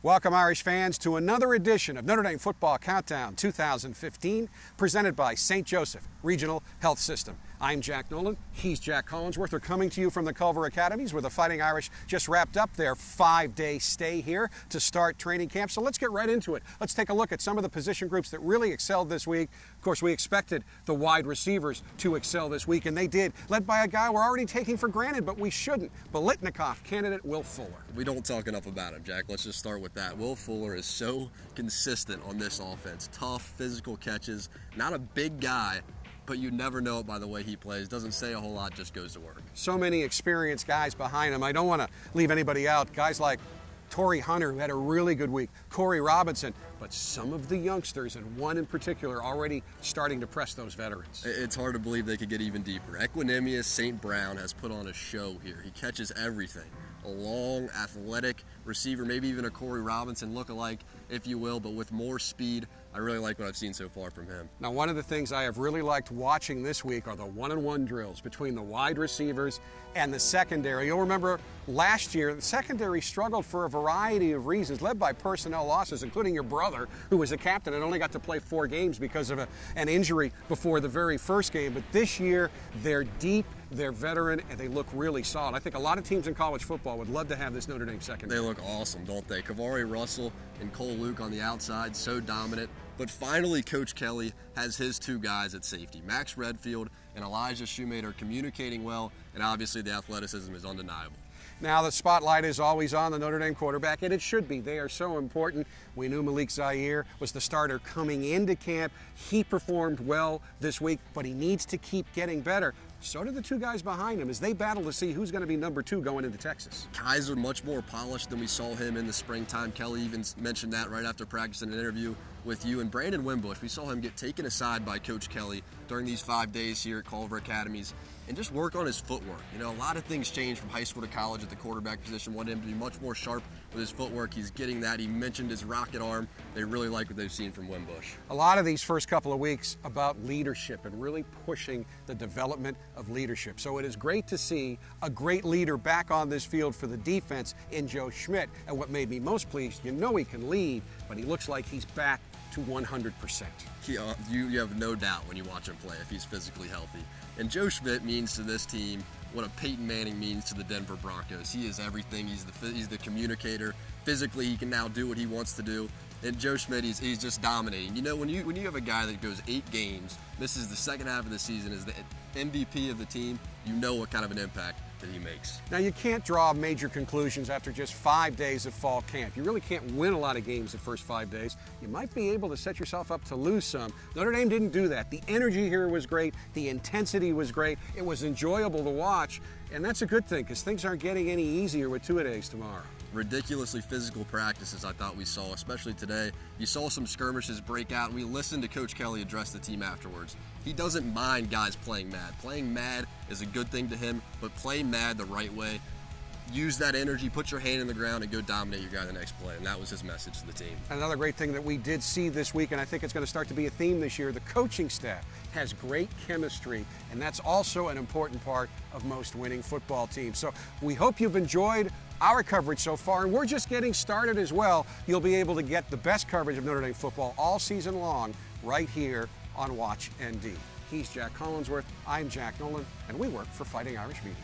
Welcome, Irish fans, to another edition of Notre Dame Football Countdown 2015, presented by St. Joseph Regional Health System. I'm Jack Nolan, he's Jac Collinsworth. We're coming to you from the Culver Academies, where the Fighting Irish just wrapped up their 5-day stay here to start training camp. So let's get right into it. Let's take a look at some of the position groups that really excelled this week. Of course, we expected the wide receivers to excel this week, and they did, led by a guy we're already taking for granted, but we shouldn't. Biletnikoff candidate Will Fuller. We don't talk enough about him, Jack. Let's just start with that. Will Fuller is so consistent on this offense. Tough, physical catches, not a big guy, but you never know it by the way he plays. Doesn't say a whole lot, just goes to work. So many experienced guys behind him. I don't want to leave anybody out. Guys like Torrey Hunter, who had a really good week, Corey Robinson, but some of the youngsters, and one in particular, already starting to press those veterans. It's hard to believe they could get even deeper. Equanimous St. Brown has put on a show here. He catches everything. A long, athletic receiver, maybe even a Corey Robinson look-alike, if you will, but with more speed. I really like what I've seen so far from him. Now, one of the things I have really liked watching this week are the one-on-one drills between the wide receivers and the secondary. You'll remember last year, the secondary struggled for a variety of reasons, led by personnel losses, including your brother, who was a captain and only got to play 4 games because of an injury before the very first game. But this year, they're deep, they're veteran, and they look really solid. I think a lot of teams in college football would love to have this Notre Dame secondary. They look awesome, don't they? Kavari Russell and Cole Luke on the outside, so dominant. But finally, Coach Kelly has his 2 guys at safety. Max Redfield and Elijah Shoemate communicating well, and obviously the athleticism is undeniable. Now the spotlight is always on the Notre Dame quarterback, and it should be. They are so important. We knew Malik Zaire was the starter coming into camp. He performed well this week, but he needs to keep getting better. So do the 2 guys behind him as they battle to see who's going to be number 2 going into Texas. Kaiser much more polished than we saw him in the springtime. Kelly even mentioned that right after practice in an interview with you. And Brandon Wimbush, we saw him get taken aside by Coach Kelly during these 5 days here at Culver Academies and just work on his footwork. You know, a lot of things changed from high school to college at the quarterback position. Wanted him to be much more sharp with his footwork. He's getting that. He mentioned his rocket arm. They really like what they've seen from Wimbush. A lot of these first couple of weeks about leadership and really pushing the development of leadership. So it is great to see a great leader back on this field for the defense in Joe Schmidt. And what made me most pleased, you know he can lead, but he looks like he's back to 100%. You have no doubt when you watch him play if he's physically healthy. And Joe Schmidt means to this team what a Peyton Manning means to the Denver Broncos. He is everything. He's the communicator. Physically, he can now do what he wants to do. And Joe Schmidt, he's just dominating. You know, when you have a guy that goes 8 games, misses the second half of the season, is the MVP of the team, you know what kind of an impact that he makes. Now, you can't draw major conclusions after just 5 days of fall camp. You really can't win a lot of games the first 5 days. You might be able to set yourself up to lose some. Notre Dame didn't do that. The energy here was great. The intensity was great. It was enjoyable to watch, and that's a good thing because things aren't getting any easier with 2-a-days tomorrow. Ridiculously physical practices I thought we saw, especially today. You saw some skirmishes break out. We listened to Coach Kelly address the team afterwards. He doesn't mind guys playing mad. Playing mad is a good thing to him, but play mad the right way. Use that energy, put your hand in the ground, and go dominate your guy the next play. And that was his message to the team. Another great thing that we did see this week, and I think it's going to start to be a theme this year, the coaching staff has great chemistry, and that's also an important part of most winning football teams. So we hope you've enjoyed our coverage so far, and we're just getting started as well. You'll be able to get the best coverage of Notre Dame football all season long right here on Watch ND. He's Jac Collinsworth, I'm Jack Nolan, and we work for Fighting Irish Media.